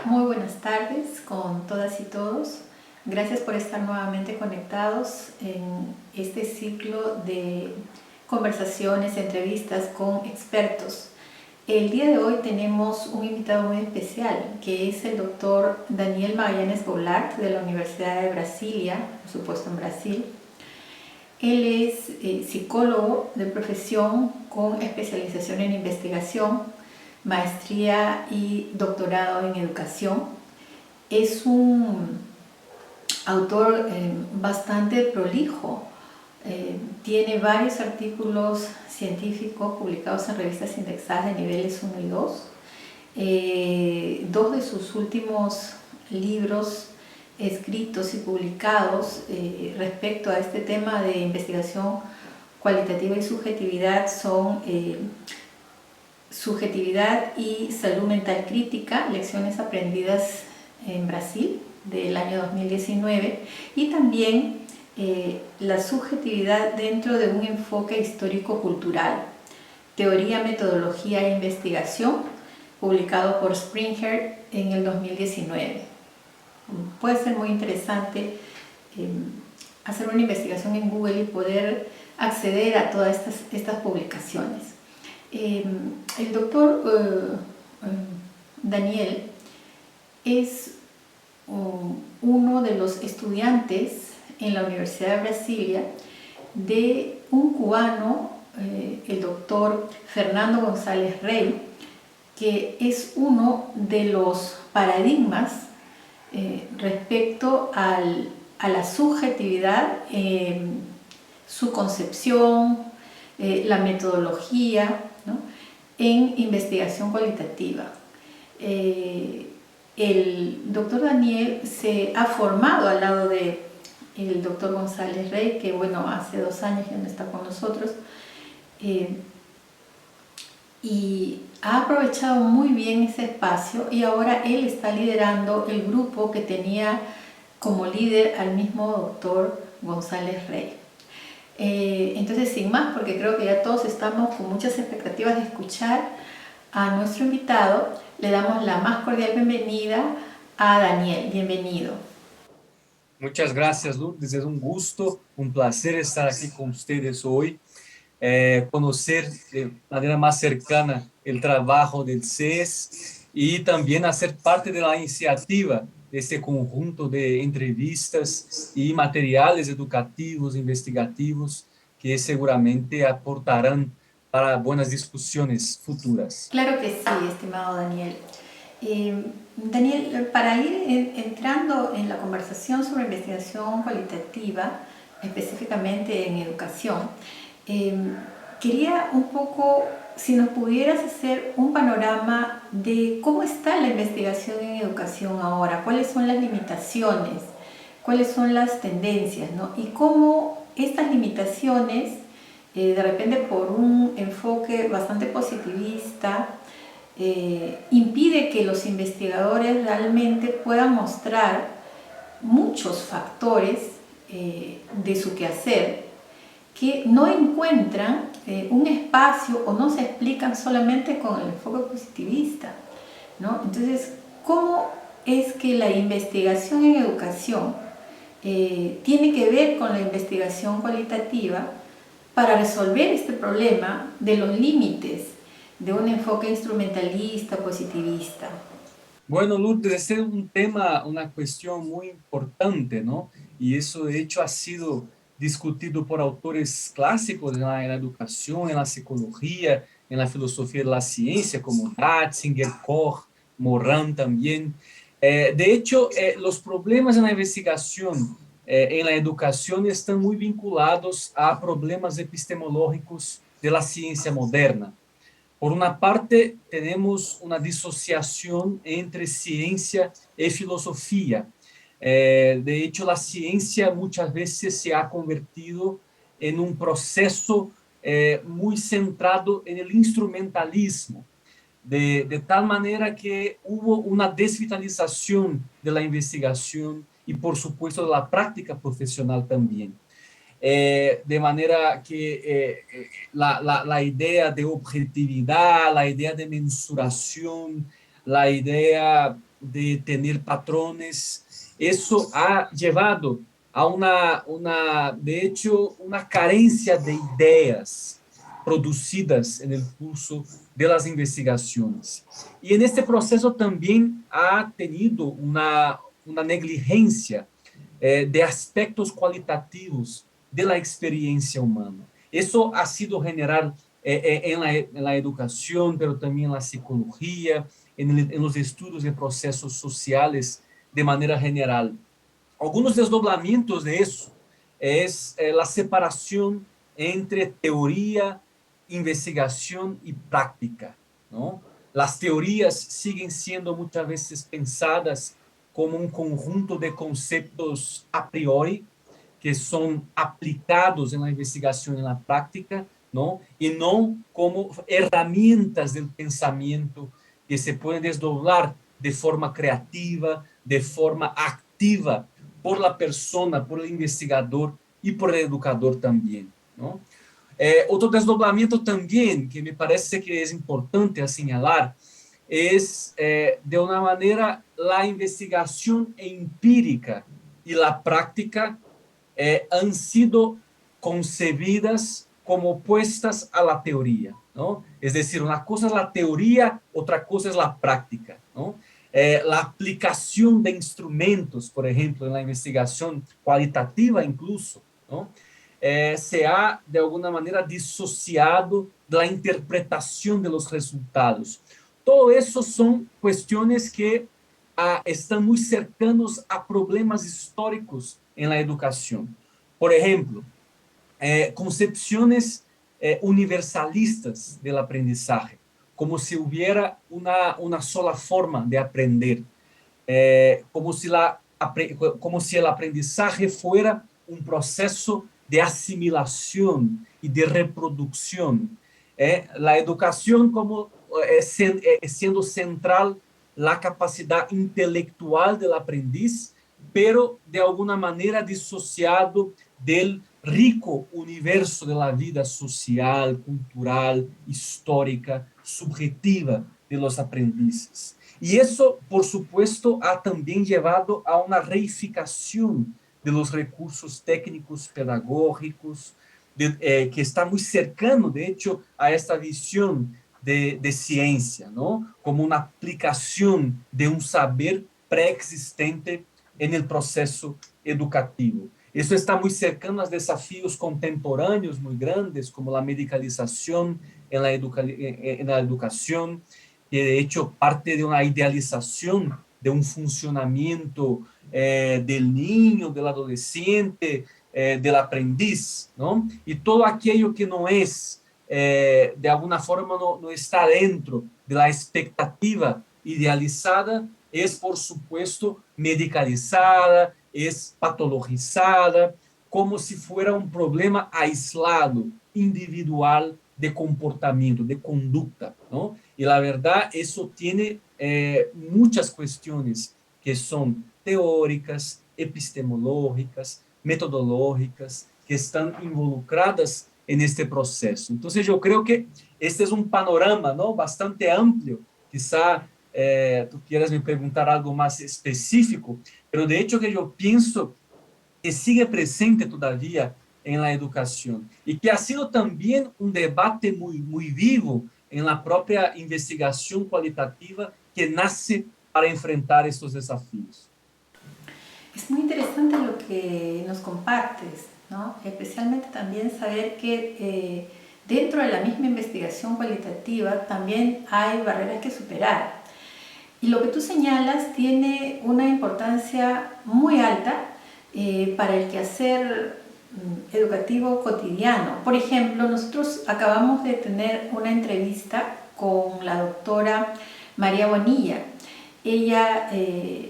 Muy buenas tardes con todas y todos. Gracias por estar nuevamente conectados en este ciclo de conversaciones, entrevistas con expertos. El día de hoy tenemos un invitado muy especial, que es el doctor Daniel Magallanes Goulart de la Universidad de Brasilia, por supuesto en Brasil. Él es psicólogo de profesión con especialización en investigación, maestría y doctorado en educación. Es un autor bastante prolijo. Tiene varios artículos científicos publicados en revistas indexadas de niveles 1 y 2. Dos de sus últimos libros escritos y publicados respecto a este tema de investigación cualitativa y subjetividad son Subjetividad y Salud Mental Crítica, lecciones aprendidas en Brasil, del año 2019, y también la subjetividad dentro de un enfoque histórico-cultural, teoría, metodología e investigación, publicado por Springer en el 2019. Puede ser muy interesante hacer una investigación en Google y poder acceder a todas estas publicaciones. El doctor Daniel es uno de los estudiantes en la Universidad de Brasilia de un cubano, el doctor Fernando González Rey, que es uno de los paradigmas respecto a la subjetividad, su concepción, la metodología, ¿no?, en investigación cualitativa. El doctor Daniel se ha formado al lado de el doctor González Rey, que bueno, hace 2 años ya no está con nosotros, y ha aprovechado muy bien ese espacio, y ahora él está liderando el grupo que tenía como líder al mismo doctor González Rey. Entonces, sin más, porque creo que ya todos estamos con muchas expectativas de escuchar a nuestro invitado, le damos la más cordial bienvenida a Daniel. Bienvenido. Muchas gracias, Lourdes. Es un gusto, un placer estar aquí con ustedes hoy. Conocer de manera más cercana el trabajo del CES y también hacer parte de la iniciativa de este conjunto de entrevistas y materiales educativos, investigativos, que seguramente aportarán para buenas discusiones futuras. Claro que sí, estimado Daniel. Daniel, para ir entrando en la conversación sobre investigación cualitativa, específicamente en educación, quería un poco, si nos pudieras hacer un panorama de cómo está la investigación en educación ahora, cuáles son las limitaciones, cuáles son las tendencias, ¿no?, y cómo estas limitaciones, de repente por un enfoque bastante positivista, impide que los investigadores realmente puedan mostrar muchos factores de su quehacer que no encuentran un espacio o no se explican solamente con el enfoque positivista, ¿no? Entonces, ¿cómo es que la investigación en educación tiene que ver con la investigación cualitativa para resolver este problema de los límites de un enfoque instrumentalista, positivista? Bueno, Lourdes, este es un tema, una cuestión muy importante, ¿no? Y eso, de hecho, ha sido discutido por autores clásicos en la educación, en la psicología, en la filosofía de la ciencia, como Ratzinger, Koch, Morin también. De hecho, los problemas en la investigación, en la educación, están muy vinculados a problemas epistemológicos de la ciencia moderna. Por una parte, tenemos una disociación entre ciencia y filosofía. De hecho, la ciencia muchas veces se ha convertido en un proceso muy centrado en el instrumentalismo, de tal manera que hubo una desvitalización de la investigación y, por supuesto, de la práctica profesional también. De manera que la idea de objetividad, la idea de mensuración, la idea de tener patrones. Eso ha llevado a de hecho, una carencia de ideas producidas en el curso de las investigaciones. Y en este proceso también ha tenido una negligencia de aspectos cualitativos de la experiencia humana. Eso ha sido general en la educación, pero también en la psicología, en los estudios de procesos sociales de manera general. Algunos desdoblamientos de eso es la separación entre teoría, investigación y práctica, ¿no? Las teorías siguen siendo muchas veces pensadas como un conjunto de conceptos a priori que son aplicados en la investigación y en la práctica, ¿no? Y no como herramientas del pensamiento que se pueden desdoblar de forma creativa, de forma activa por la persona, por el investigador y por el educador también, ¿no? Otro desdoblamiento también que me parece que es importante a señalar es, de una manera, la investigación empírica y la práctica han sido concebidas como opuestas a la teoría, ¿no? Es decir, una cosa es la teoría, otra cosa es la práctica, ¿no? La aplicación de instrumentos, por ejemplo, en la investigación cualitativa incluso, ¿no? Se ha, de alguna manera, disociado de la interpretación de los resultados. Todo eso son cuestiones que están muy cercanos a problemas históricos en la educación. Por ejemplo, concepciones universalistas del aprendizaje, como si hubiera una sola forma de aprender, como si el aprendizaje fuera un proceso de asimilación y de reproducción. La educación como siendo central la capacidad intelectual del aprendiz, pero de alguna manera disociado del rico universo de la vida social, cultural, histórica, subjetiva de los aprendices. Y eso, por supuesto, ha también llevado a una reificación de los recursos técnicos pedagógicos, que está muy cercano, de hecho, a esta visión de ciencia, ¿no? Como una aplicación de un saber preexistente en el proceso educativo. Isso está muito cercano a desafios contemporâneos muito grandes, como a medicalização na educação, que de hecho parte de uma idealização de um funcionamento del niño, del adolescente, del aprendiz, ¿no? Y todo aquello que no es, de alguna forma, no está dentro de la expectativa idealizada, es, por supuesto, medicalizada, es patologizada, como si fuera un problema aislado, individual de comportamiento, de conducta, ¿no? Y la verdad, eso tiene muchas cuestiones que son teóricas, epistemológicas, metodológicas, que están involucradas en este proceso. Entonces, yo creo que este es un panorama, ¿no? Bastante amplio. Quizá tú quieras me preguntar algo más específico, pero de hecho que yo pienso que sigue presente todavía en la educación y que ha sido también un debate muy vivo en la propia investigación cualitativa que nace para enfrentar estos desafíos. Es muy interesante lo que nos compartes, ¿no? Especialmente también saber que dentro de la misma investigación cualitativa también hay barreras que superar. Y lo que tú señalas tiene una importancia muy alta para el quehacer educativo cotidiano. Por ejemplo, nosotros acabamos de tener una entrevista con la doctora María Bonilla. Ella es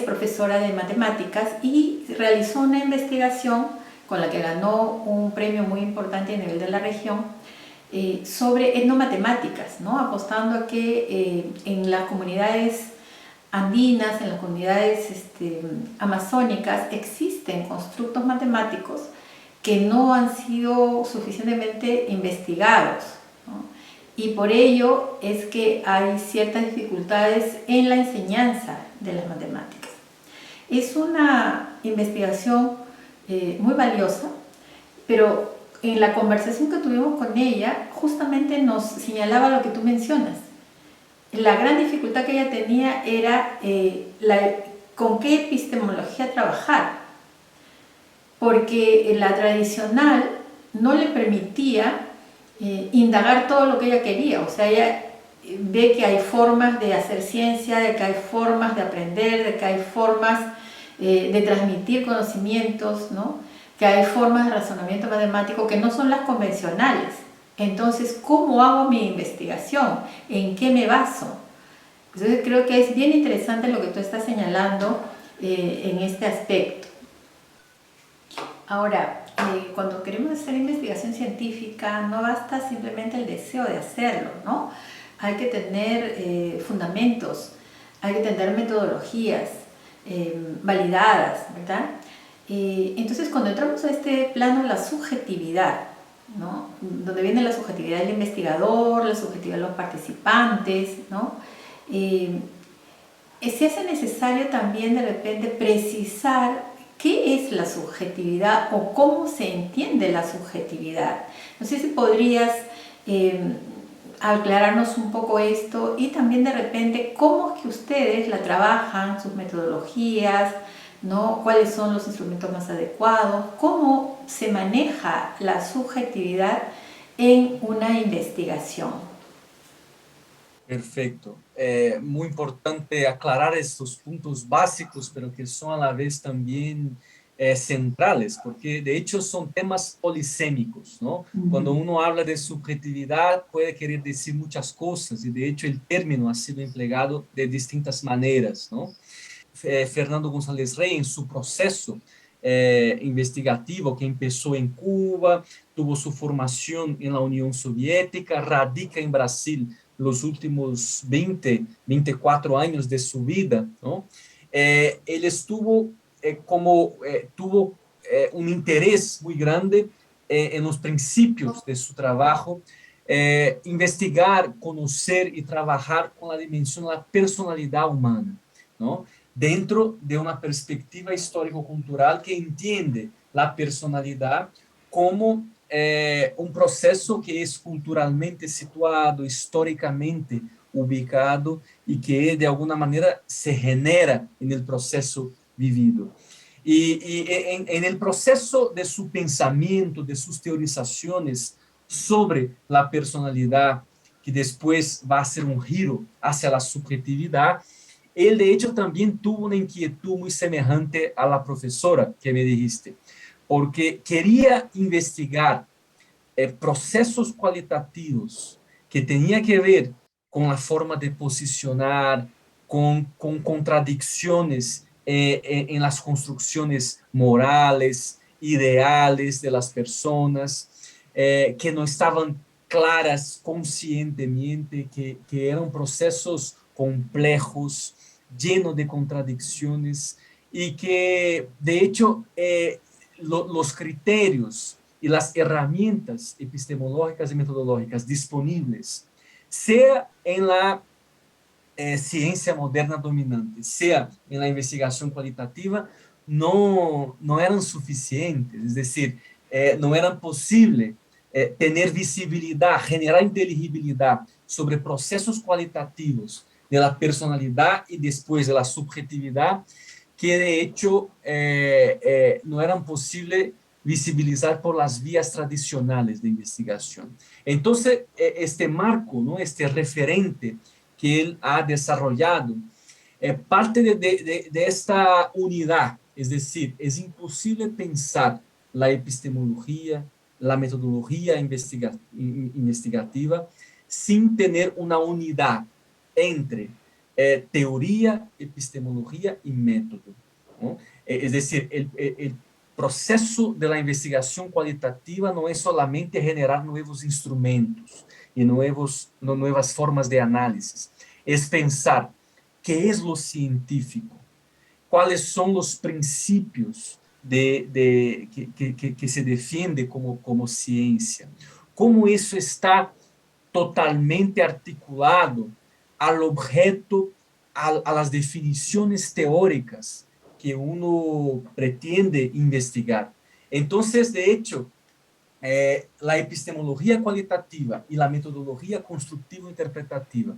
profesora de matemáticas y realizó una investigación con la que ganó un premio muy importante a nivel de la región sobre etnomatemáticas, ¿no? Apostando a que en las comunidades andinas, en las comunidades amazónicas, existen constructos matemáticos que no han sido suficientemente investigados, ¿no? y por ello es que hay ciertas dificultades en la enseñanza de las matemáticas. Es una investigación muy valiosa, pero en la conversación que tuvimos con ella justamente nos señalaba lo que tú mencionas. La gran dificultad que ella tenía era con qué epistemología trabajar, porque la tradicional no le permitía indagar todo lo que ella quería. O sea, ella ve que hay formas de hacer ciencia, de que hay formas de aprender, de que hay formas de transmitir conocimientos, ¿no? Que hay formas de razonamiento matemático que no son las convencionales. Entonces, ¿cómo hago mi investigación? ¿En qué me baso? Entonces, creo que es bien interesante lo que tú estás señalando en este aspecto. Ahora, cuando queremos hacer investigación científica, no basta simplemente el deseo de hacerlo, ¿no? Hay que tener fundamentos, hay que tener metodologías validadas, ¿verdad? Entonces, cuando entramos a este plano, la subjetividad, ¿no? Donde viene la subjetividad del investigador, la subjetividad de los participantes, ¿no? Se hace necesario también de repente precisar qué es la subjetividad o cómo se entiende la subjetividad. No sé si podrías aclararnos un poco esto y también de repente cómo es que ustedes la trabajan, sus metodologías, ¿no? ¿Cuáles son los instrumentos más adecuados? ¿Cómo se maneja la subjetividad en una investigación? Perfecto. Muy importante aclarar estos puntos básicos, pero que son a la vez también centrales, porque de hecho son temas polisémicos, ¿no? Cuando uno habla de subjetividad puede querer decir muchas cosas y de hecho el término ha sido empleado de distintas maneras, ¿no? Fernando González Rey, en su proceso investigativo que empezó en Cuba, tuvo su formación en la Unión Soviética, radica en Brasil los últimos 24 años de su vida, ¿no? Él estuvo tuvo un interés muy grande en los principios de su trabajo, investigar, conocer y trabajar con la dimensión de la personalidad humana, ¿no? Dentro de una perspectiva histórico-cultural que entiende la personalidad como un proceso que es culturalmente situado, históricamente ubicado y que de alguna manera se genera en el proceso vivido. Y en el proceso de su pensamiento, de sus teorizaciones sobre la personalidad, que después va a ser un giro hacia la subjetividad, él de hecho también tuvo una inquietud muy semejante a la profesora que me dijiste, porque quería investigar procesos cualitativos que tenía que ver con la forma de posicionar, con contradicciones en las construcciones morales, ideales de las personas, que no estaban claras conscientemente, que eran procesos complejos, llenos de contradicciones y que de hecho los criterios y las herramientas epistemológicas y metodológicas disponibles, sea en la ciencia moderna dominante, sea en la investigación cualitativa, no eran suficientes, es decir, no eran posible tener visibilidad, generar inteligibilidad sobre procesos cualitativos de la personalidad y después de la subjetividad, que de hecho no eran posibles visibilizar por las vías tradicionales de investigación. Entonces, este marco, ¿no? Este referente que él ha desarrollado, parte de esta unidad, es decir, es imposible pensar la epistemología, la metodología investigativa sin tener una unidad entre teoría, epistemología y método, ¿no? Es decir, el proceso de la investigación cualitativa no es solamente generar nuevos instrumentos y nuevas formas de análisis, es pensar qué es lo científico, cuáles son los principios que se defiende como ciencia, cómo eso está totalmente articulado al objeto, a las definiciones teóricas que uno pretende investigar. Entonces, de hecho, la epistemología cualitativa y la metodología constructivo-interpretativa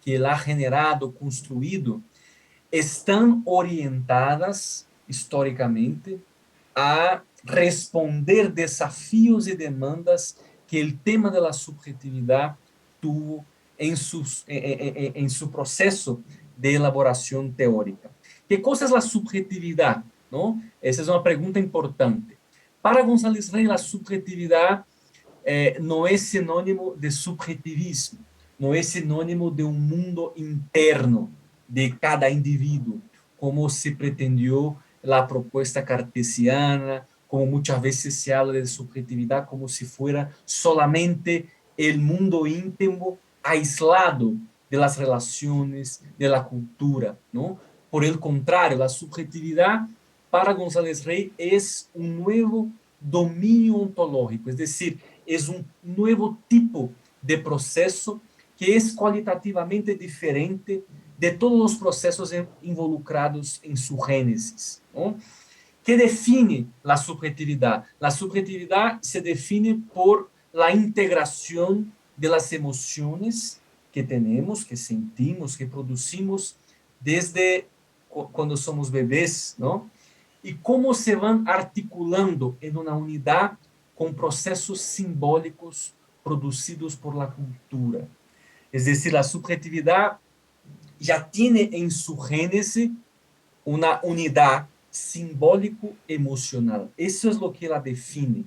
que él ha generado, construido, están orientadas históricamente a responder desafíos y demandas que el tema de la subjetividad tuvo en su proceso de elaboración teórica. ¿Qué cosa es la subjetividad? ¿No? Esa es una pregunta importante. Para González Rey, la subjetividad no es sinónimo de subjetivismo, no es sinónimo de un mundo interno de cada individuo, como se pretendió la propuesta cartesiana, como muchas veces se habla de subjetividad como si fuera solamente el mundo íntimo aislado de las relaciones, de la cultura, ¿no? Por el contrario, la subjetividad para González Rey es un nuevo dominio ontológico, es decir, es un nuevo tipo de proceso que es cualitativamente diferente de todos los procesos involucrados en su génesis, ¿no? ¿Qué define la subjetividad? La subjetividad se define por la integración de las emociones que tenemos, que sentimos, que producimos desde cuando somos bebés, ¿no? Y cómo se van articulando en una unidad con procesos simbólicos producidos por la cultura. Es decir, la subjetividad ya tiene en su génesis una unidad simbólico-emocional. Eso es lo que la define.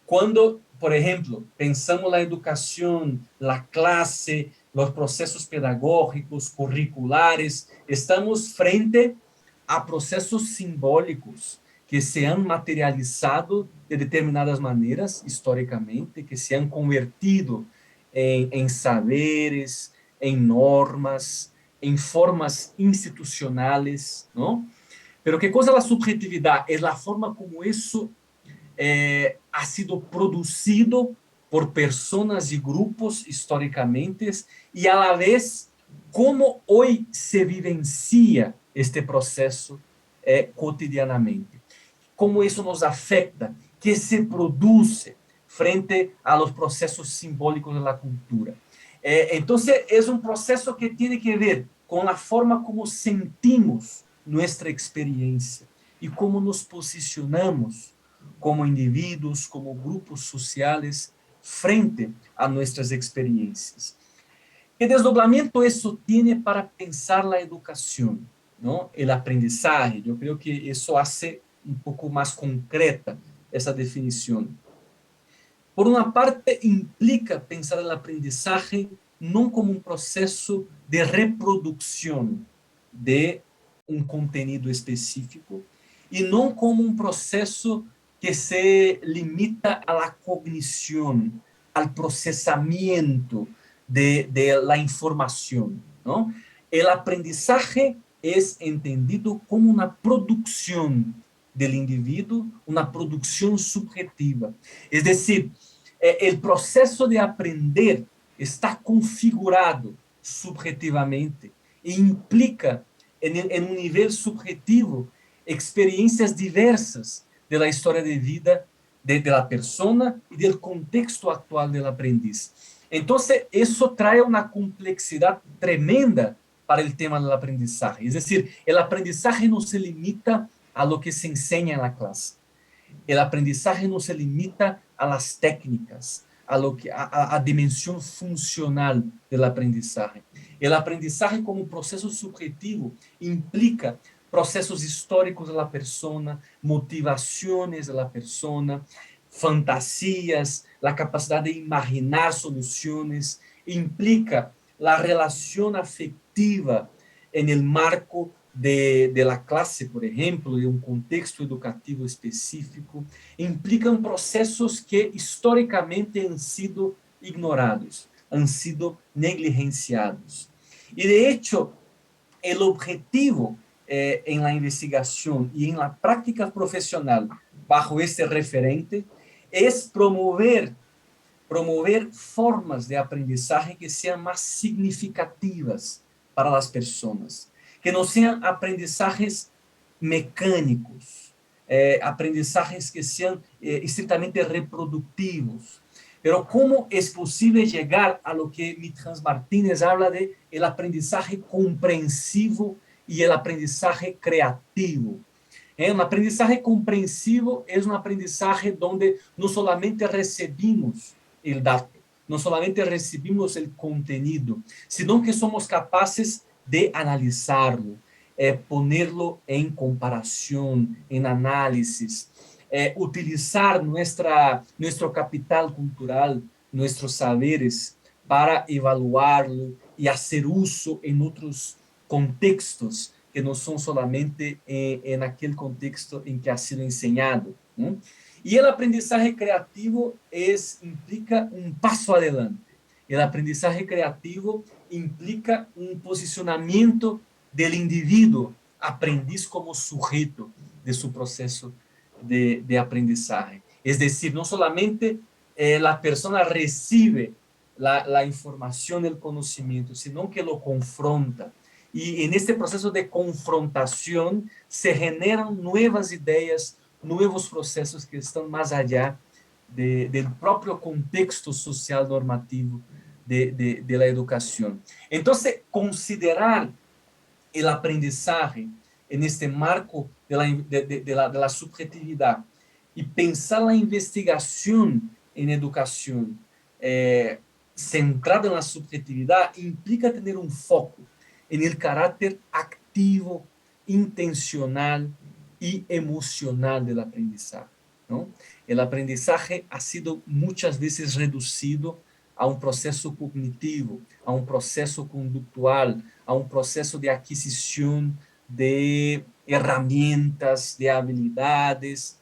Cuando, por ejemplo, pensamos la educación, la clase, los procesos pedagógicos, curriculares, estamos frente a procesos simbólicos que se han materializado de determinadas maneras históricamente, que se han convertido en saberes, en normas, en formas institucionales, ¿no? Pero ¿qué cosa es la subjetividad? Es la forma como eso ha sido producido por personas y grupos históricamente y a la vez cómo hoy se vivencia este proceso cotidianamente. Cómo eso nos afecta, qué se produce frente a los procesos simbólicos de la cultura. Entonces, es un proceso que tiene que ver con la forma como sentimos nuestra experiencia y cómo nos posicionamos como individuos, como grupos sociales, frente a nuestras experiencias. ¿Qué desdoblamiento eso tiene para pensar la educación, ¿no? El aprendizaje. Yo creo que eso hace un poco más concreta esa definición. Por una parte, implica pensar el aprendizaje no como un proceso de reproducción de un contenido específico y no como un proceso que se limita a la cognición, al procesamiento de la información, ¿no? El aprendizaje es entendido como una producción del individuo, una producción subjetiva. Es decir, el proceso de aprender está configurado subjetivamente e implica en un nivel subjetivo experiencias diversas de la historia de vida de la persona y del contexto actual del aprendiz. Entonces, eso trae una complejidad tremenda para el tema del aprendizaje. Es decir, el aprendizaje no se limita a lo que se enseña en la clase. El aprendizaje no se limita a las técnicas, a dimensión funcional del aprendizaje. El aprendizaje como proceso subjetivo implica procesos históricos de la persona, motivaciones de la persona, fantasías, la capacidad de imaginar soluciones, implica la relación afectiva en el marco de la clase, por ejemplo, de un contexto educativo específico, implican procesos que históricamente han sido ignorados, han sido negligenciados. Y de hecho, el objetivo en la investigación y en la práctica profesional bajo este referente es promover promover formas de aprendizaje que sean más significativas para las personas, que no sean aprendizajes mecánicos, aprendizajes que sean estrictamente reproductivos. Pero ¿cómo es posible llegar a lo que Mitrans Martínez habla de el aprendizaje comprensivo y el aprendizaje creativo? Un aprendizaje comprensivo es un aprendizaje donde no solamente recibimos el dato, no solamente recibimos el contenido, sino que somos capaces de analizarlo, ponerlo en comparación, en análisis, utilizar nuestro capital cultural, nuestros saberes para evaluarlo y hacer uso en otros contextos que no son solamente en aquel contexto en que ha sido enseñado, ¿no? Y el aprendizaje creativo implica un paso adelante. El aprendizaje creativo implica un posicionamiento del individuo, aprendiz como sujeto de su proceso de aprendizaje. Es decir, no solamente la persona recibe la información, el conocimiento, sino que lo confronta. Y en este proceso de confrontación se generan nuevas ideas, nuevos procesos que están más allá del propio contexto social normativo de la educación. Entonces, considerar el aprendizaje en este marco de la subjetividad y pensar la investigación en educación centrada en la subjetividad implica tener un foco en el carácter activo, intencional y emocional del aprendizaje, ¿no? El aprendizaje ha sido muchas veces reducido a un proceso cognitivo, a un proceso conductual, a un proceso de adquisición de herramientas, de habilidades,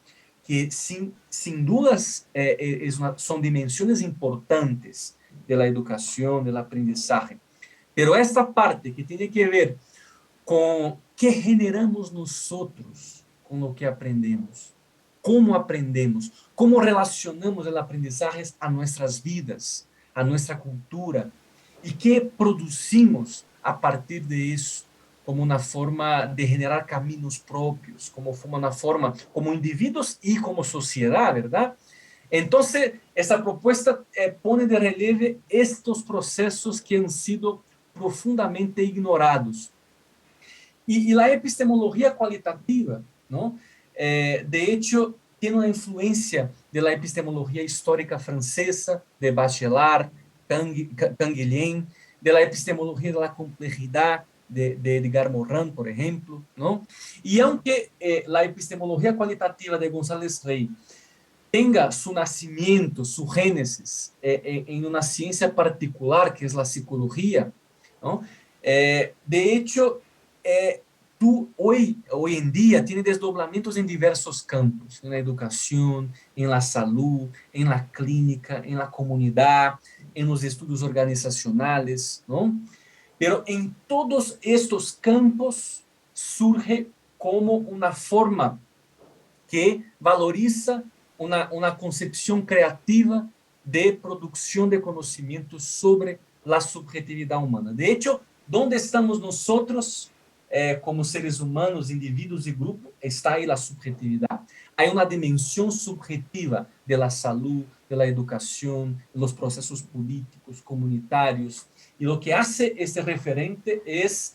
que sin dudas son dimensiones importantes de la educación, del aprendizaje. Pero esta parte que tiene que ver con qué generamos nosotros con lo que aprendemos, cómo relacionamos el aprendizaje a nuestras vidas, a nuestra cultura, y qué producimos a partir de eso, como una forma de generar caminos propios, como una forma, como individuos y como sociedad, ¿verdad? Entonces, esta propuesta pone de relieve estos procesos que han sido profundamente ignorados. Y la epistemología cualitativa, ¿no? De hecho, tiene una influencia de la epistemología histórica francesa, de Bachelard, Canguilhem, de la epistemología de la complejidad, de Edgar Morin, por ejemplo, ¿no? Y aunque la epistemología cualitativa de González Rey tenga su nacimiento, su génesis, en una ciencia particular que es la psicología, ¿no? De hecho, tú hoy en día tienes desdoblamientos en diversos campos, en la educación, en la salud, en la clínica, en la comunidad, en los estudios organizacionales, ¿no? Pero en todos estos campos surge como una forma que valoriza una concepción creativa de producción de conocimientos sobre la subjetividad humana. De hecho, ¿dónde estamos nosotros como seres humanos, individuos y grupos? Está ahí la subjetividad. Hay una dimensión subjetiva de la salud, de la educación, de los procesos políticos, comunitarios. Y lo que hace este referente es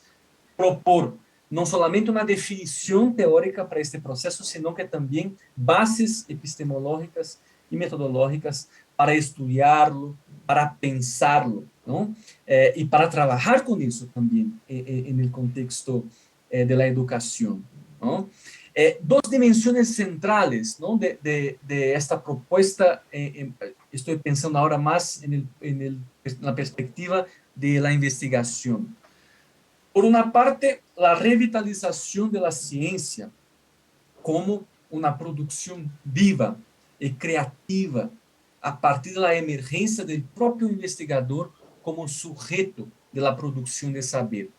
propor no solamente una definición teórica para este proceso, sino que también bases epistemológicas y metodológicas para estudiarlo, para pensarlo, ¿no? Y para trabajar con eso también en el contexto de la educación, ¿no? Dos dimensiones centrales, ¿no? de esta propuesta, estoy pensando ahora más en la perspectiva de la investigación. Por una parte, la revitalización de la ciencia como una producción viva y creativa a partir de la emergencia del propio investigador como sujeto de la producción de saber.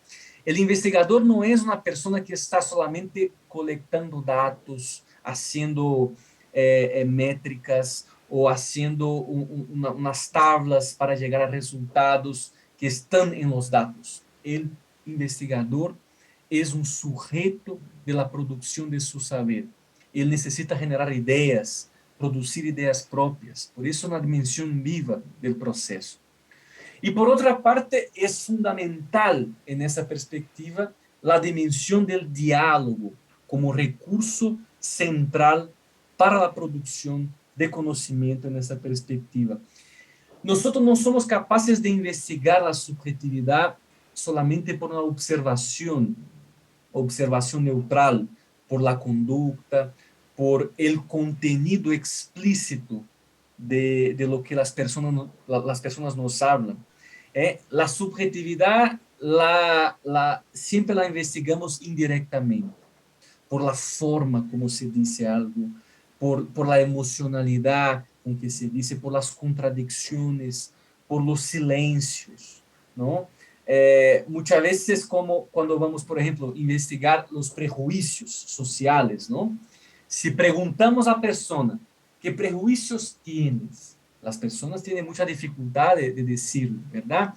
El investigador no es una persona que está solamente colectando datos, haciendo métricas o haciendo unas tablas para llegar a resultados que están en los datos. El investigador es un sujeto de la producción de su saber. Él necesita generar ideas, producir ideas propias. Por eso una dimensión viva del proceso. Y por otra parte, es fundamental en esa perspectiva la dimensión del diálogo como recurso central para la producción de conocimiento en esa perspectiva. Nosotros no somos capaces de investigar la subjetividad solamente por una observación neutral, por la conducta, por el contenido explícito de lo que las personas nos hablan. La subjetividad siempre la investigamos indirectamente, por la forma como se dice algo, por la emocionalidad con que se dice, por las contradicciones, por los silencios, ¿no? Muchas veces como cuando vamos, por ejemplo, investigar los prejuicios sociales, ¿no? Si preguntamos a persona, ¿qué prejuicios tienes? Las personas tienen mucha dificultad de decirlo, ¿verdad?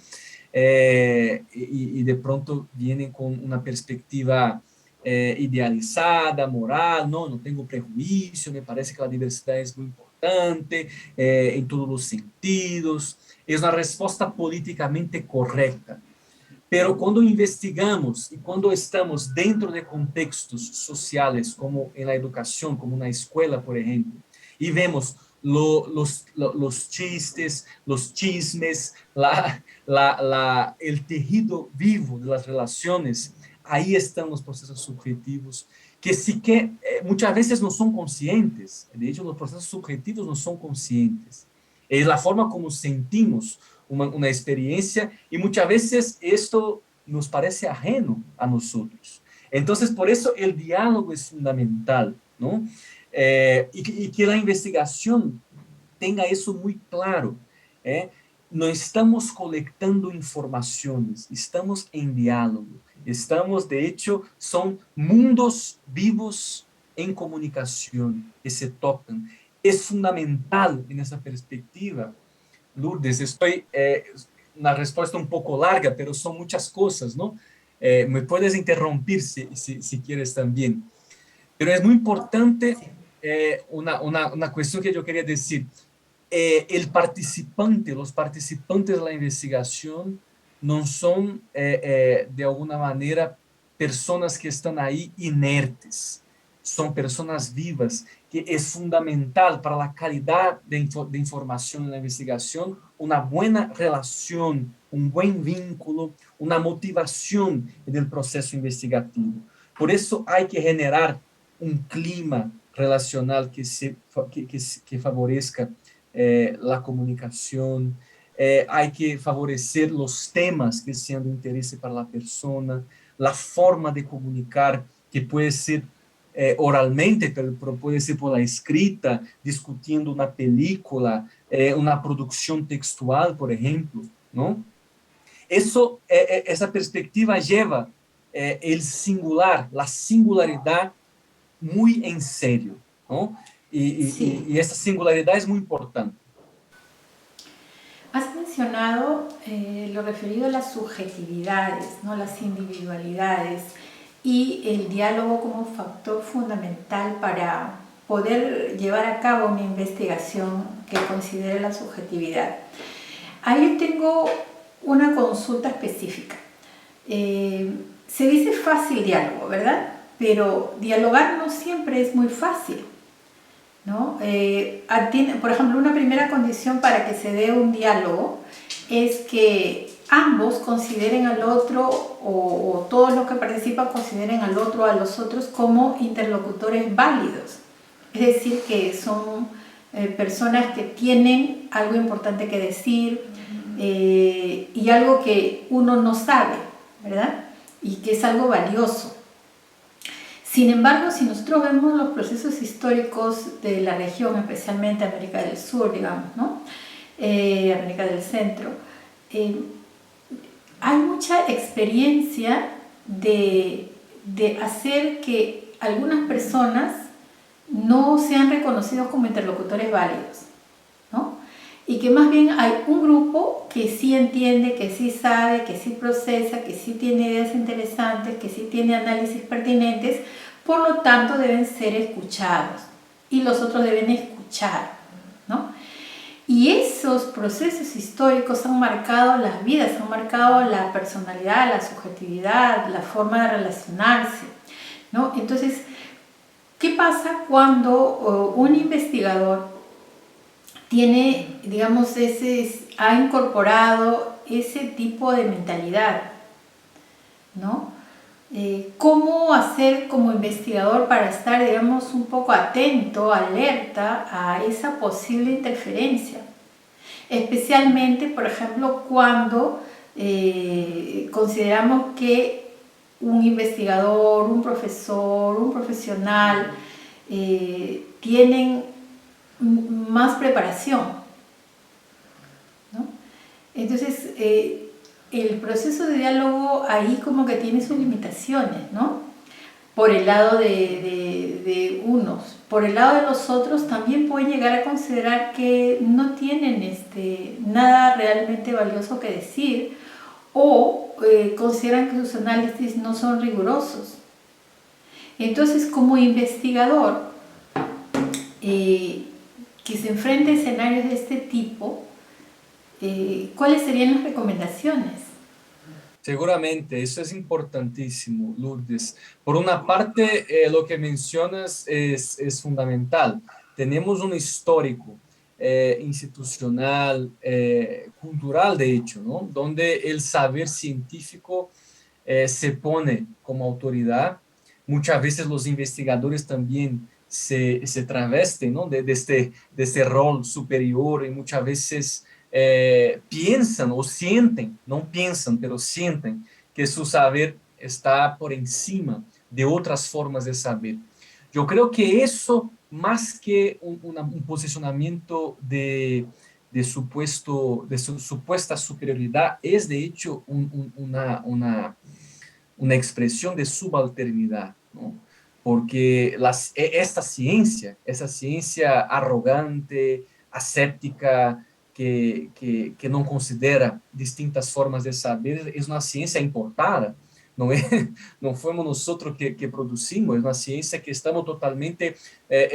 Y de pronto vienen con una perspectiva idealizada, moral, no tengo prejuicio, me parece que la diversidad es muy importante en todos los sentidos. Es una respuesta políticamente correcta. Pero cuando investigamos y cuando estamos dentro de contextos sociales, como en la educación, como una escuela, por ejemplo, y vemos los chistes, los chismes, el tejido vivo de las relaciones, ahí están los procesos subjetivos, que sí que muchas veces no son conscientes. De hecho, los procesos subjetivos no son conscientes. Es la forma como sentimos una experiencia y muchas veces esto nos parece ajeno a nosotros. Entonces, por eso el diálogo es fundamental, ¿no? Y que la investigación tenga eso muy claro. ¿Eh? No estamos colectando informaciones, estamos en diálogo. Estamos, de hecho, son mundos vivos en comunicación que se tocan. Es fundamental en esa perspectiva. Lourdes, estoy una respuesta un poco larga, pero son muchas cosas, ¿no? Me puedes interrumpir si quieres también. Pero es muy importante Sí. una cuestión que yo quería decir. Los participantes de la investigación no son, de alguna manera, personas que están ahí inertes. Son personas vivas, que es fundamental para la calidad de información en la investigación, una buena relación, un buen vínculo, una motivación en el proceso investigativo. Por eso hay que generar un clima relacional que favorezca la comunicación, hay que favorecer los temas que sean de interés para la persona, la forma de comunicar que puede ser oralmente, pero puede ser por la escrita, discutiendo una película, una producción textual, por ejemplo, ¿no? Esa perspectiva lleva el singular, la singularidad muy en serio, ¿no? Sí. Y esta singularidad es muy importante. Has mencionado lo referido a las subjetividades, ¿no? Las individualidades y el diálogo como factor fundamental para poder llevar a cabo una investigación que considere la subjetividad. Ahí tengo una consulta específica. Se dice fácil diálogo, ¿verdad? Pero dialogar no siempre es muy fácil, ¿no? Por ejemplo, una primera condición para que se dé un diálogo es que ambos consideren al otro o todos los que participan consideren al otro o a los otros como interlocutores válidos. Es decir, que son personas que tienen algo importante que decir y algo que uno no sabe, ¿verdad? Y que es algo valioso. Sin embargo, si nosotros vemos los procesos históricos de la región, especialmente América del Sur, digamos, ¿no? América del Centro, hay mucha experiencia de hacer que algunas personas no sean reconocidos como interlocutores válidos. y que más bien hay un grupo que sí entiende, que sí sabe, que sí procesa, que sí tiene ideas interesantes, que sí tiene análisis pertinentes, por lo tanto deben ser escuchados y los otros deben escuchar, ¿no? Y esos procesos históricos han marcado las vidas, han marcado la personalidad, la subjetividad, la forma de relacionarse, ¿no? Entonces, ¿qué pasa cuando un investigador tiene, digamos, ha incorporado ese tipo de mentalidad, ¿no? ¿Cómo hacer como investigador para estar, digamos, un poco atento, alerta a esa posible interferencia? Especialmente, por ejemplo, cuando consideramos que un investigador, un profesor, un profesional tienen más preparación, ¿no? Entonces, el proceso de diálogo ahí como que tiene sus limitaciones, ¿no? Por el lado de unos. Por el lado de los otros también pueden llegar a considerar que no tienen nada realmente valioso que decir o consideran que sus análisis no son rigurosos. Entonces, como investigador que se enfrenta a escenarios de este tipo, ¿cuáles serían las recomendaciones? Seguramente, eso es importantísimo, Lourdes. Por una parte, lo que mencionas es fundamental. Tenemos un histórico institucional, cultural, de hecho, ¿no? Donde el saber científico se pone como autoridad. Muchas veces los investigadores también se travisten, ¿no? De este rol superior y muchas veces piensan o sienten, no piensan, pero sienten que su saber está por encima de otras formas de saber. Yo creo que eso, más que un posicionamiento de supuesta superioridad, es de hecho una expresión de subalternidad, ¿no? Porque esa ciencia arrogante, aséptica, que no considera distintas formas de saber, es una ciencia importada. No, es, no fuimos nosotros que producimos, es una ciencia que estamos totalmente,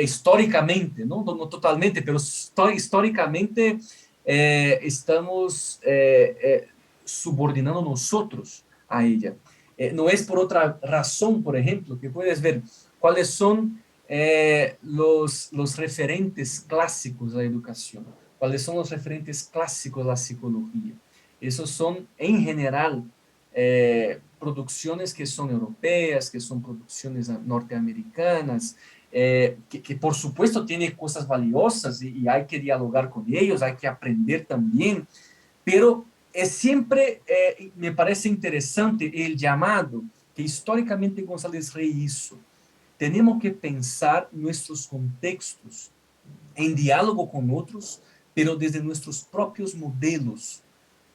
históricamente, no totalmente, pero históricamente estamos subordinando nosotros a ella. No es por otra razón, por ejemplo, que puedes ver cuáles son los referentes clásicos de la educación, cuáles son los referentes clásicos de la psicología. Esos son, en general, producciones que son europeas, que son producciones norteamericanas, que por supuesto tienen cosas valiosas y hay que dialogar con ellos, hay que aprender también, pero siempre me parece interesante el llamado que históricamente González Rey hizo. Tenemos que pensar nuestros contextos en diálogo con otros, pero desde nuestros propios modelos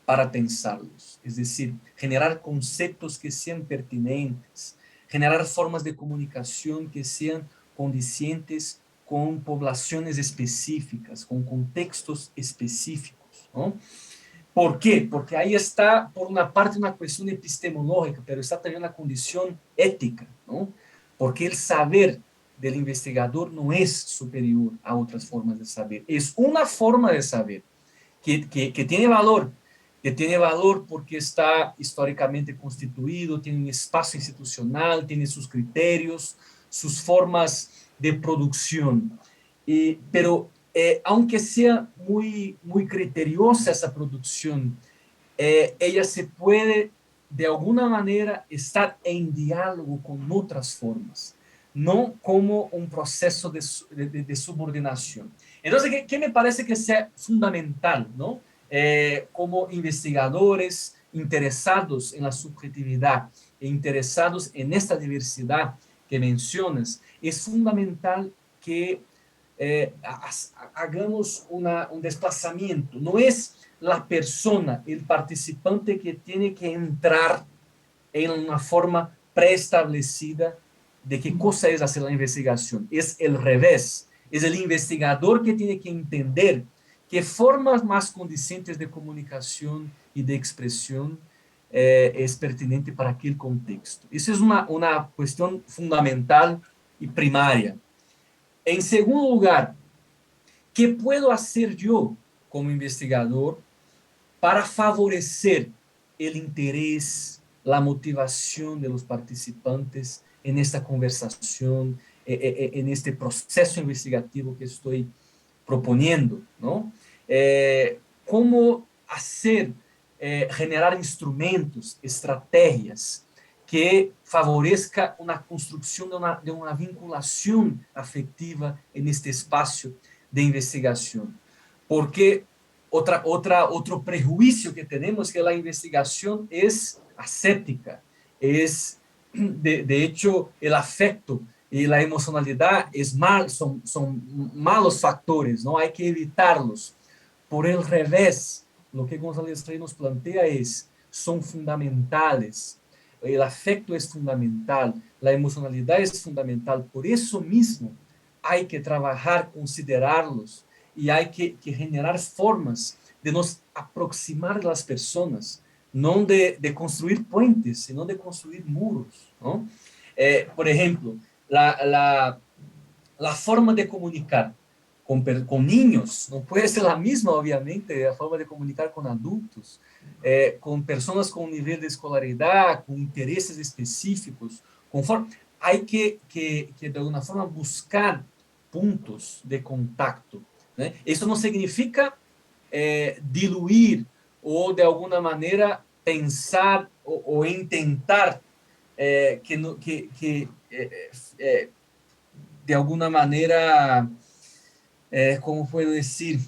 para pensarlos. Es decir, generar conceptos que sean pertinentes, generar formas de comunicación que sean condicientes con poblaciones específicas, con contextos específicos, ¿no? ¿Por qué? Porque ahí está, por una parte, una cuestión epistemológica, pero está también una condición ética, ¿no? Porque el saber del investigador no es superior a otras formas de saber, es una forma de saber que tiene valor porque está históricamente constituido, tiene un espacio institucional, tiene sus criterios, sus formas de producción. Pero aunque sea muy criteriosa esa producción, ella se puede de alguna manera estar en diálogo con otras formas, no como un proceso de subordinación. Entonces, ¿qué me parece que sea fundamental, ¿no? Como investigadores interesados en la subjetividad e interesados en esta diversidad que mencionas, es fundamental que hagamos un desplazamiento. No es la persona, el participante que tiene que entrar en una forma preestablecida de qué cosa es hacer la investigación. Es el revés. Es el investigador que tiene que entender que formas más condicentes de comunicación y de expresión es pertinente para aquel contexto. Eso es una cuestión fundamental y primaria. En segundo lugar, ¿qué puedo hacer yo como investigador para favorecer el interés, la motivación de los participantes en esta conversación, en este proceso investigativo que estoy proponiendo, ¿no? ¿Cómo hacer, generar instrumentos, estrategias que favorezca una construcción de una vinculación afectiva en este espacio de investigación? Porque otro prejuicio que tenemos es que la investigación es ascética, es, de hecho, el afecto y la emocionalidad son malos factores, ¿no? Hay que evitarlos. Por el revés, lo que González Rey nos plantea son fundamentales. El afecto es fundamental, la emocionalidad es fundamental. Por eso mismo hay que trabajar, considerarlos y hay que generar formas de nos aproximar de las personas, no de construir puentes, sino de construir muros, ¿no? Por ejemplo, la forma de comunicar con niños no puede ser la misma, obviamente, la forma de comunicar con adultos, con personas con un nivel de escolaridad, con intereses específicos, hay que de alguna forma buscar puntos de contacto, ¿no? Eso no significa diluir o de alguna manera pensar o intentar que, no, que de alguna manera, como puedo decir,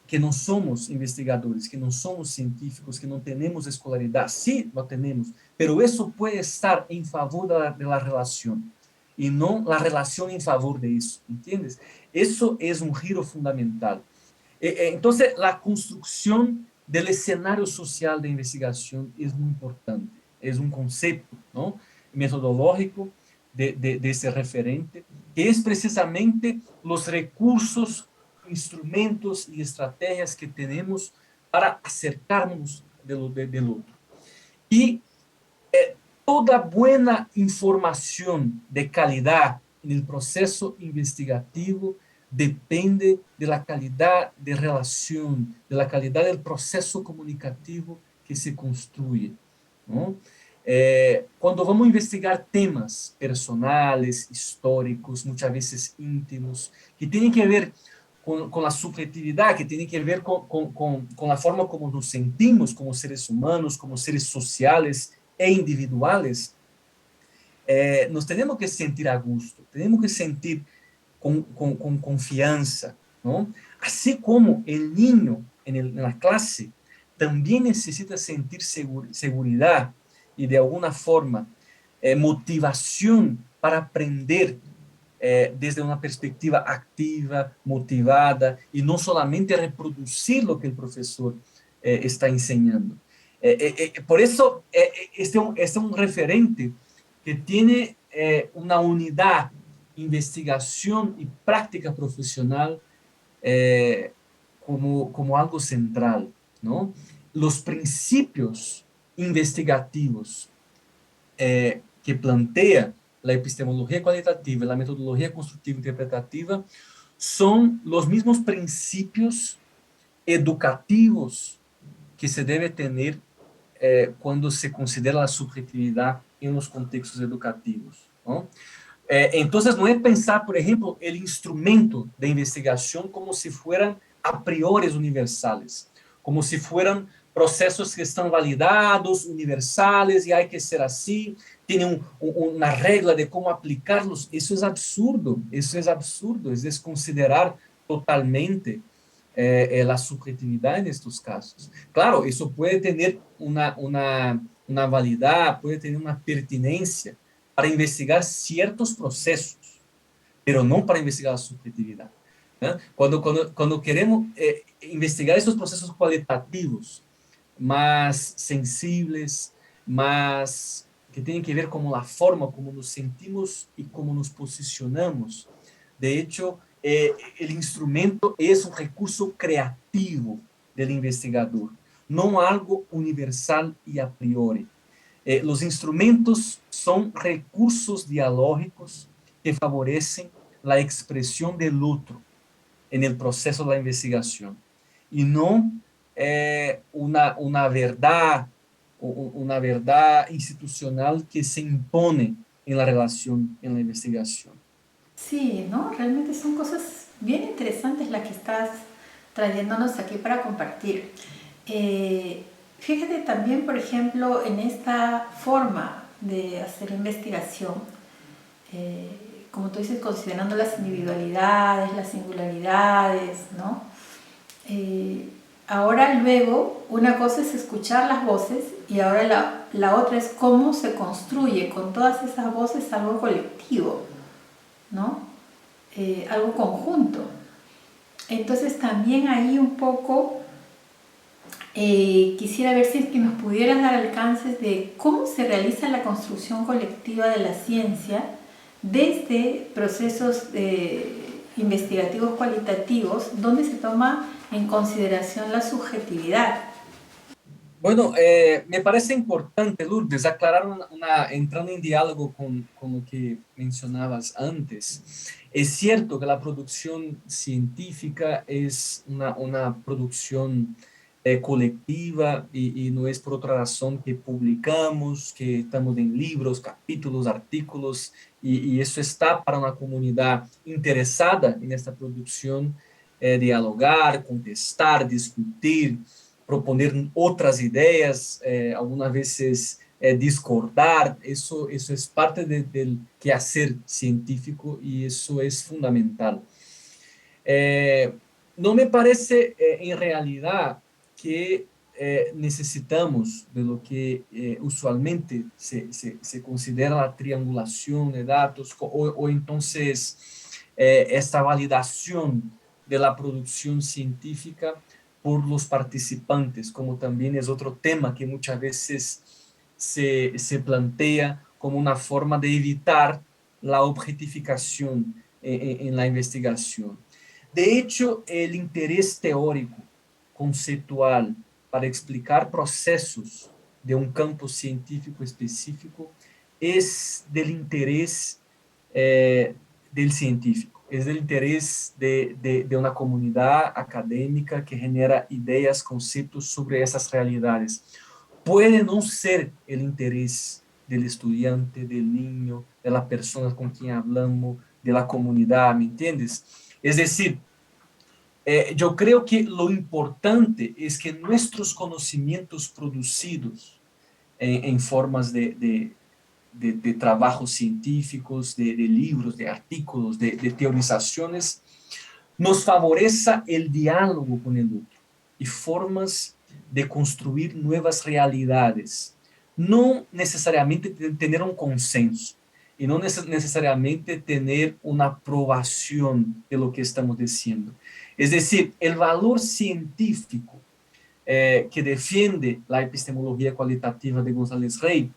que no somos investigadores, que no somos científicos, que no tenemos escolaridad. Sí, lo tenemos, pero eso puede estar en favor de la relación y no la relación en favor de eso, ¿entiendes? Eso es un giro fundamental. Entonces, la construcción del escenario social de investigación es muy importante. Es un concepto, ¿no?, metodológico de ese referente, que es precisamente los recursos, instrumentos y estrategias que tenemos para acercarnos del otro. Y toda buena información de calidad en el proceso investigativo depende de la calidad de relación, de la calidad del proceso comunicativo que se construye, ¿no? Cuando vamos a investigar temas personales, históricos, muchas veces íntimos, que tienen que ver con la subjetividad, que tienen que ver con la forma como nos sentimos como seres humanos, como seres sociales e individuales, nos tenemos que sentir a gusto, tenemos que sentir con confianza, ¿no? Así como el niño en la clase también necesita sentir seguridad y de alguna forma motivación para aprender desde una perspectiva activa, motivada, y no solamente reproducir lo que el profesor está enseñando. Por eso, este es un referente que tiene una unidad, investigación y práctica profesional como algo central, ¿no? Los principios investigativos que plantea la epistemología cualitativa y la metodología constructiva interpretativa son los mismos principios educativos que se debe tener cuando se considera la subjetividad en los contextos educativos, ¿no? Entonces, no es pensar, por ejemplo, el instrumento de investigación como si fueran a priori universales, como si fueran procesos que están validados, universales, y hay que ser así, tienen una regla de cómo aplicarlos. Eso es absurdo, es desconsiderar totalmente la subjetividad en estos casos. Claro, eso puede tener una validad, puede tener una pertinencia para investigar ciertos procesos, pero no para investigar la subjetividad, ¿no? Cuando queremos investigar estos procesos cualitativos más sensibles, más que tienen que ver con la forma como nos sentimos y cómo nos posicionamos, de hecho, el instrumento es un recurso creativo del investigador, no algo universal y a priori. Los instrumentos son recursos dialógicos que favorecen la expresión del otro en el proceso de la investigación y no una verdad institucional que se impone en la relación, en la investigación. Sí, ¿no? Realmente son cosas bien interesantes las que estás trayéndonos aquí para compartir. Fíjate también, por ejemplo, en esta forma de hacer investigación, como tú dices, considerando las individualidades, las singularidades, ¿no? Ahora luego, una cosa es escuchar las voces y ahora la otra es cómo se construye con todas esas voces algo colectivo, ¿no? Algo conjunto. Entonces también ahí un poco quisiera ver si es que nos pudieras dar alcances de cómo se realiza la construcción colectiva de la ciencia desde procesos investigativos cualitativos donde se toma en consideración la subjetividad. Bueno, me parece importante, Lourdes, aclarar entrando en diálogo con lo que mencionabas antes. Es cierto que la producción científica es una producción colectiva y no es por otra razón que publicamos, que estamos en libros, capítulos, artículos, y eso está para una comunidad interesada en esta producción, dialogar, contestar, discutir, proponer otras ideas, algunas veces discordar, eso es parte del quehacer científico y eso es fundamental. Eh, no me parece en realidad que necesitamos de lo que usualmente se considera la triangulación de datos o entonces esta validación de la producción científica por los participantes, como también es otro tema que muchas veces se plantea como una forma de evitar la objetificación en la investigación. De hecho, el interés teórico, conceptual, para explicar procesos de un campo científico específico es del interés del científico, es del interés de una comunidad académica que genera ideas, conceptos sobre esas realidades. Puede no ser el interés del estudiante, del niño, de la persona con quien hablamos, de la comunidad, ¿me entiendes? Es decir, yo creo que lo importante es que nuestros conocimientos producidos en formas de trabajos científicos, de libros, de artículos, de teorizaciones, nos favoreza el diálogo con el otro y formas de construir nuevas realidades. No necesariamente tener un consenso y no necesariamente tener una aprobación de lo que estamos diciendo. Es decir, el valor científico que defiende la epistemología cualitativa de González Rey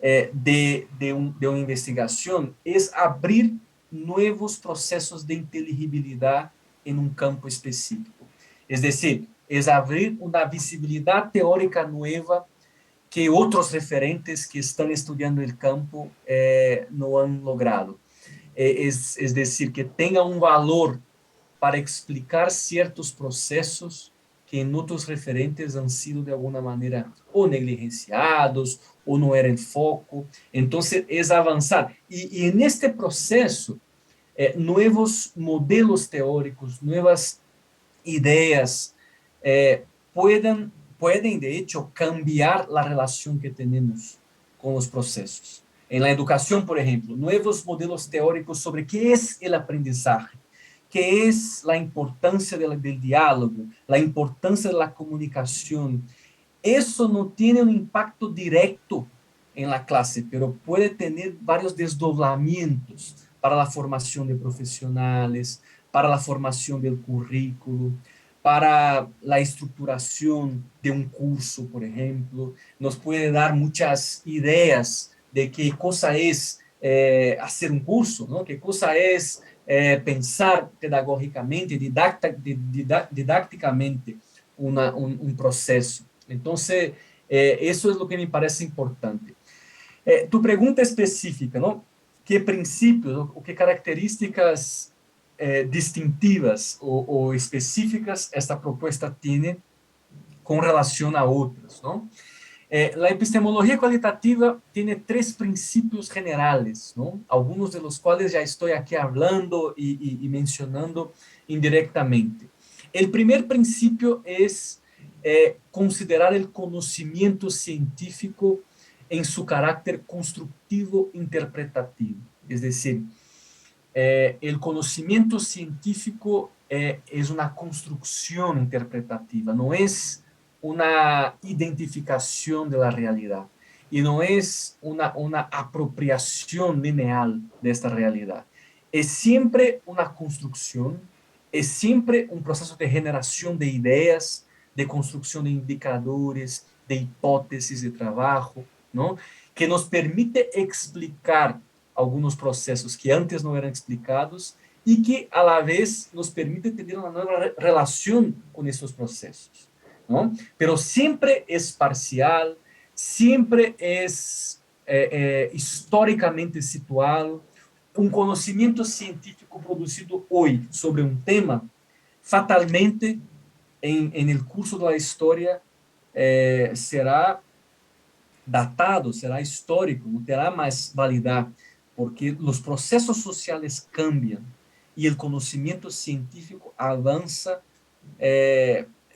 de una investigación es abrir nuevos procesos de inteligibilidad en un campo específico. Es decir, es abrir una visibilidad teórica nueva que otros referentes que están estudiando el campo no han logrado. Es decir, que tenga un valor para explicar ciertos procesos que en otros referentes han sido de alguna manera o negligenciados o no eran foco. Entonces, es avanzar. Y en este proceso, nuevos modelos teóricos, nuevas ideas eh, pueden, de hecho, cambiar la relación que tenemos con los procesos. En la educación, por ejemplo, nuevos modelos teóricos sobre qué es el aprendizaje, qué es la importancia del diálogo, la importancia de la comunicación. Eso no tiene un impacto directo en la clase, pero puede tener varios desdoblamientos para la formación de profesionales, para la formación del currículo, para la estructuración de un curso, por ejemplo. Nos puede dar muchas ideas de qué cosa es hacer un curso, ¿no? Qué cosa es pensar pedagógicamente, didácticamente un proceso. Entonces, eso es lo que me parece importante. Tu pregunta específica, ¿no? ¿Qué principios o qué características distintivas o específicas esta propuesta tiene con relación a otras, ¿no? La epistemología cualitativa tiene tres principios generales, ¿no? Algunos de los cuales ya estoy aquí hablando y mencionando indirectamente. El primer principio es considerar el conocimiento científico en su carácter constructivo interpretativo. Es decir, el conocimiento científico es una construcción interpretativa, no es una identificación de la realidad y no es una apropiación lineal de esta realidad. Es siempre una construcción, es siempre un proceso de generación de ideas, de construcción de indicadores, de hipótesis de trabajo, ¿no? Que nos permite explicar algunos procesos que antes no eran explicados y que a la vez nos permite tener una nueva relación con estos procesos, ¿no? Pero siempre es parcial, siempre es históricamente situado. Un conocimiento científico producido hoy sobre un tema, fatalmente en el curso de la historia será datado, será histórico, não terá mais validade, porque os processos sociais cambiam e o conhecimento científico avança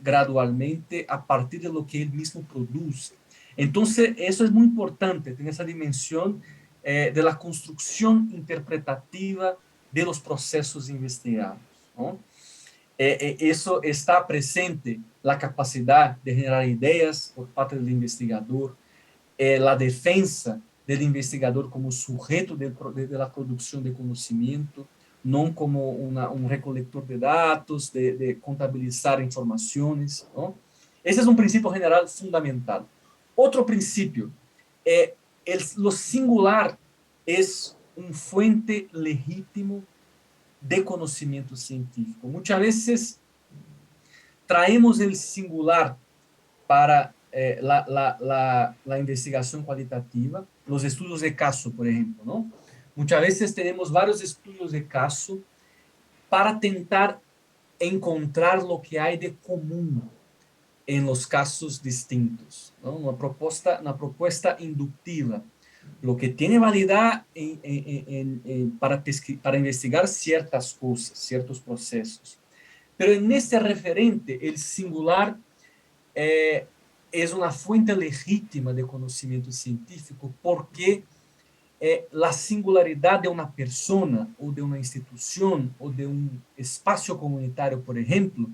gradualmente a partir de lo que ele mesmo produz. Então, isso é muito importante, tem essa dimensão de la construção interpretativa de los processos investigados, ¿no? Isso está presente, a capacidade de generar ideias por parte do investigador, la defensa del investigador como sujeto de la producción de conocimiento, no como un recolector de datos, de contabilizar informaciones, ¿no? Ese es un principio general fundamental. Otro principio, lo singular es un fuente legítimo de conocimiento científico. Muchas veces traemos el singular para la investigación cualitativa, los estudios de caso, por ejemplo, ¿no? Muchas veces tenemos varios estudios de caso para tentar encontrar lo que hay de común en los casos distintos, ¿no? Una propuesta inductiva, lo que tiene validad para investigar ciertas cosas, ciertos procesos. Pero en este referente, el singular es una fuente legítima de conocimiento científico porque la singularidad de una persona o de una institución o de un espacio comunitario, por ejemplo,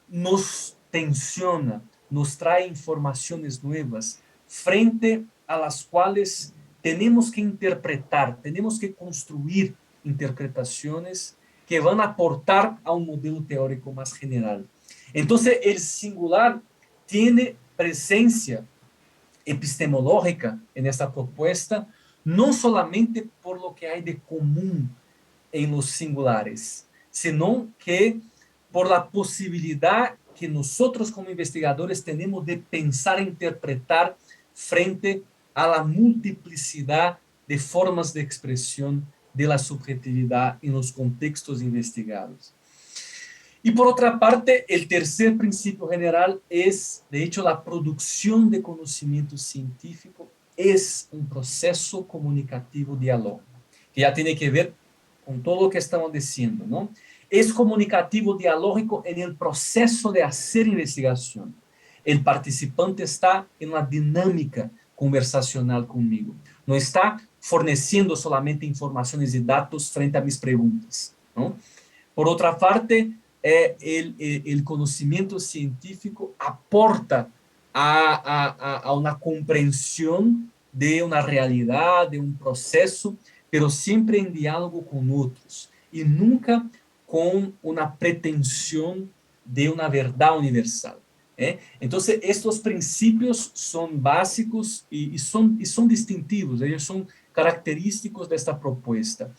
nos tensiona, nos trae informaciones nuevas frente a las cuales tenemos que interpretar, tenemos que construir interpretaciones que van a aportar a un modelo teórico más general. Entonces, el singular tiene presencia epistemológica en esta propuesta, no solamente por lo que hay de común en los singulares, sino que por la posibilidad que nosotros como investigadores tenemos de pensar e interpretar frente a la multiplicidad de formas de expresión de la subjetividad en los contextos investigados. Y por otra parte, el tercer principio general es, de hecho, la producción de conocimiento científico es un proceso comunicativo dialógico, que ya tiene que ver con todo lo que estamos diciendo, ¿no? Es comunicativo dialógico en el proceso de hacer investigación. El participante está en una dinámica conversacional conmigo. No está forneciendo solamente informaciones y datos frente a mis preguntas, ¿no? Por otra parte, el conocimiento científico aporta a una comprensión de una realidad, de un proceso, pero siempre en diálogo con otros y nunca con una pretensión de una verdad universal. Entonces, estos principios son básicos y son distintivos, ellos son característicos de esta propuesta.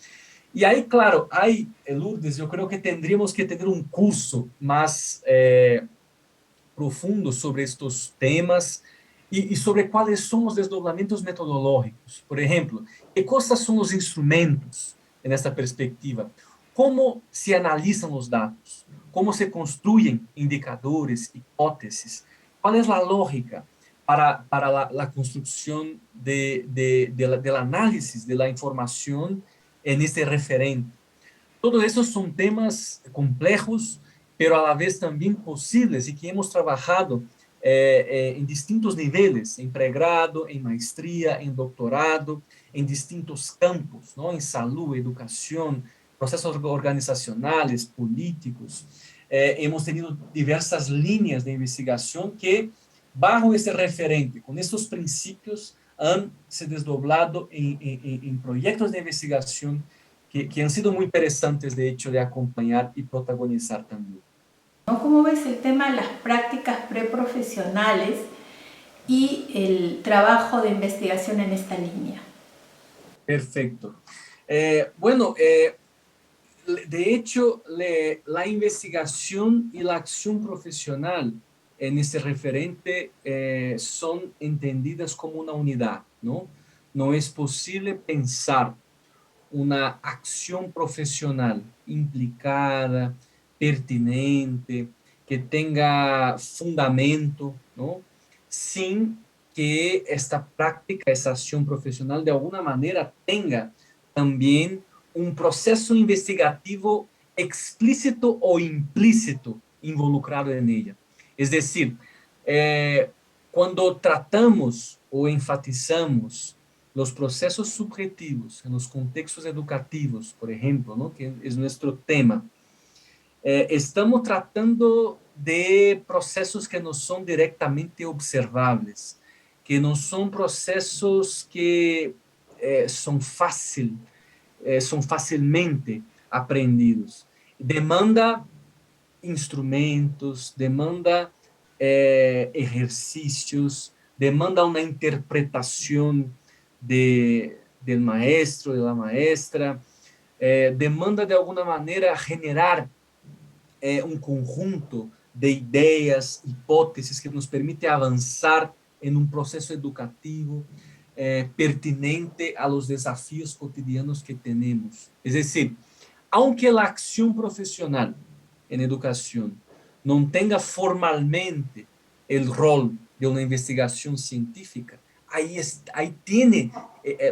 Y ahí, claro, hay, Lourdes, yo creo que tendríamos que tener un curso más profundo sobre estos temas y sobre cuáles son los desdoblamientos metodológicos. Por ejemplo, ¿qué cosas son los instrumentos en esta perspectiva? ¿Cómo se analizan los datos? ¿Cómo se construyen indicadores, hipótesis? ¿Cuál es la lógica para la construcción del análisis de la información en este referente? Todos esos son temas complejos, pero a la vez también posibles y que hemos trabajado en distintos niveles, en pregrado, en maestría, en doctorado, en distintos campos, ¿no? En salud, educación, procesos organizacionales, políticos. Hemos tenido diversas líneas de investigación que, bajo ese referente, con estos principios, han se desdoblado en proyectos de investigación que han sido muy interesantes, de hecho, de acompañar y protagonizar también. ¿No? ¿Cómo ves el tema de las prácticas preprofesionales y el trabajo de investigación en esta línea? Perfecto. Bueno, de hecho, la investigación y la acción profesional en ese referente son entendidas como una unidad, ¿no? No es posible pensar una acción profesional implicada, pertinente, que tenga fundamento, ¿no? Sin que esta práctica, esa acción profesional, de alguna manera tenga también un proceso investigativo explícito o implícito involucrado en ella. Es decir, eh, cuando tratamos o enfatizamos los procesos subjetivos en los contextos educativos, por ejemplo, ¿no? Que es nuestro tema, estamos tratando de procesos que no son directamente observables, que no son procesos que son fácilmente aprendidos. Demanda instrumentos, demanda ejercicios, demanda una interpretación del maestro, de la maestra, demanda de alguna manera generar un conjunto de ideas, hipótesis que nos permite avanzar en un proceso educativo pertinente a los desafíos cotidianos que tenemos. Es decir, aunque la acción profesional en educación no tenga formalmente el rol de una investigación científica, ahí tiene,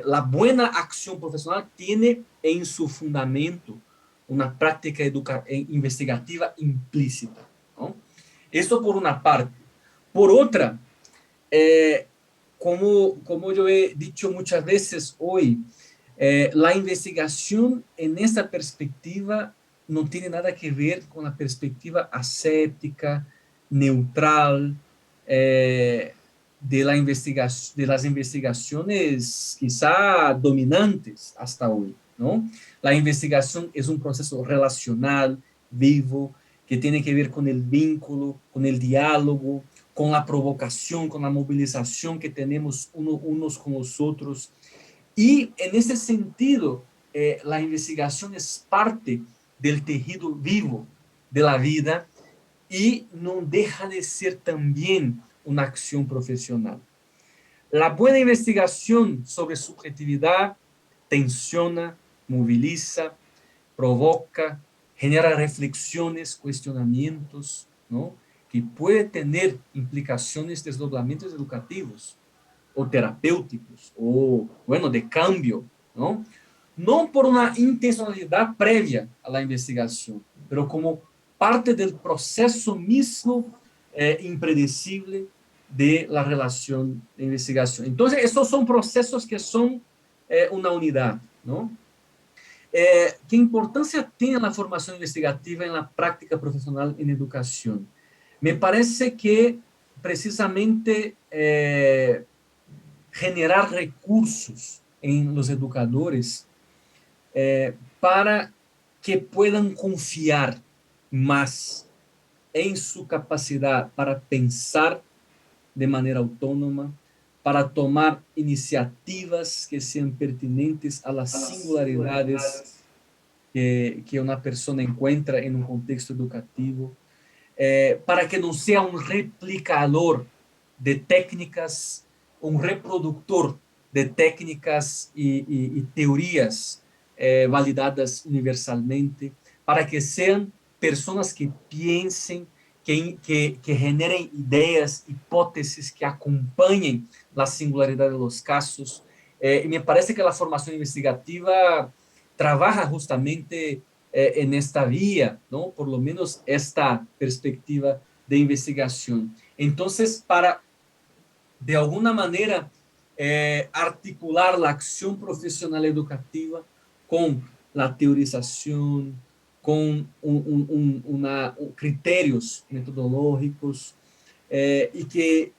la buena acción profesional tiene en su fundamento una práctica investigativa implícita, ¿no? Esto por una parte. Por otra, eh, como yo he dicho muchas veces hoy, la investigación en esta perspectiva no tiene nada que ver con la perspectiva aséptica, neutral, de las investigaciones quizá dominantes hasta hoy, ¿no? La investigación es un proceso relacional, vivo, que tiene que ver con el vínculo, con el diálogo, con la provocación, con la movilización que tenemos unos con los otros. Y en ese sentido, la investigación es parte del tejido vivo de la vida y no deja de ser también una acción profesional. La buena investigación sobre subjetividad tensiona, moviliza, provoca, genera reflexiones, cuestionamientos, ¿no? Que puede tener implicaciones, desdoblamientos educativos o terapéuticos, o, bueno, de cambio, ¿no? No por una intencionalidad previa a la investigación, pero como parte del proceso mismo impredecible de la relación de investigación. Entonces, estos son procesos que son una unidad, ¿no? ¿Qué importancia tiene la formación investigativa en la práctica profesional en educación? Me parece que precisamente generar recursos en los educadores para que puedan confiar más en su capacidad para pensar de manera autónoma, para tomar iniciativas que sean pertinentes a las singularidades que una persona encuentra en un contexto educativo, para que no sea un replicador de técnicas, un reproductor de técnicas y teorías validadas universalmente, para que sean personas que piensen, que generen ideas, hipótesis, que acompañen la singularidad de los casos. Y me parece que la formación investigativa trabaja justamente en esta vía, ¿no? Por lo menos esta perspectiva de investigación. Entonces, para de alguna manera articular la acción profesional educativa con la teorización, con criterios metodológicos y que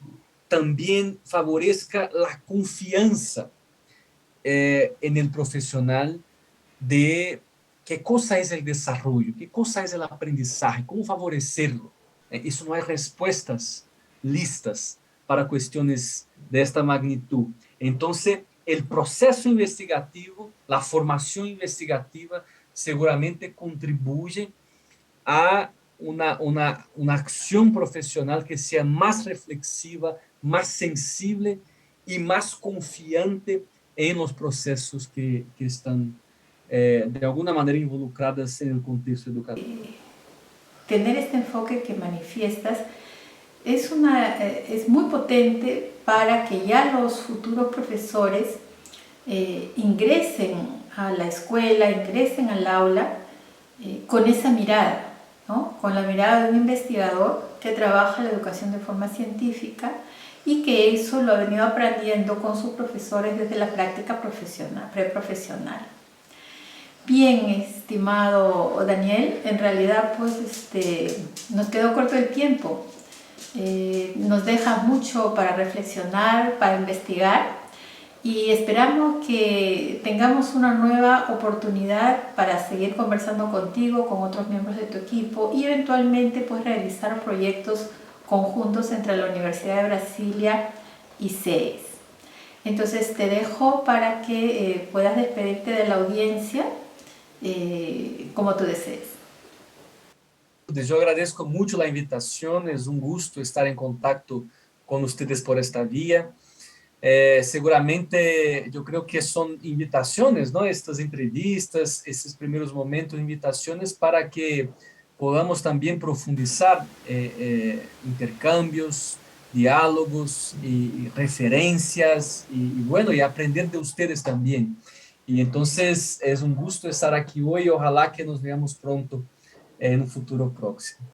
también favorezca la confianza en el profesional de qué cosa es el desarrollo, qué cosa es el aprendizaje, cómo favorecerlo. Eso no hay respuestas listas para cuestiones de esta magnitud. Entonces, el proceso investigativo, la formación investigativa, seguramente contribuye a una acción profesional que sea más reflexiva, más sensible y más confiante en los procesos que están de alguna manera involucradas en el contexto educativo. Tener este enfoque que manifiestas es muy potente para que ya los futuros profesores ingresen a la escuela, ingresen al aula con esa mirada, ¿no? Con la mirada de un investigador que trabaja la educación de forma científica y que eso lo ha venido aprendiendo con sus profesores desde la práctica profesional, preprofesional. Bien, estimado Daniel, en realidad pues nos quedó corto el tiempo. Nos deja mucho para reflexionar, para investigar y esperamos que tengamos una nueva oportunidad para seguir conversando contigo, con otros miembros de tu equipo y eventualmente pues realizar proyectos conjuntos entre la Universidad de Brasilia y CES. Entonces te dejo para que puedas despedirte de la audiencia como tú desees. Yo agradezco mucho la invitación, es un gusto estar en contacto con ustedes por esta vía. Seguramente yo creo que son invitaciones, ¿no? Estas entrevistas, estos primeros momentos, invitaciones para que podamos también profundizar intercambios, diálogos y referencias y bueno, y aprender de ustedes también. Y entonces es un gusto estar aquí hoy. Ojalá que nos veamos pronto en un futuro próximo.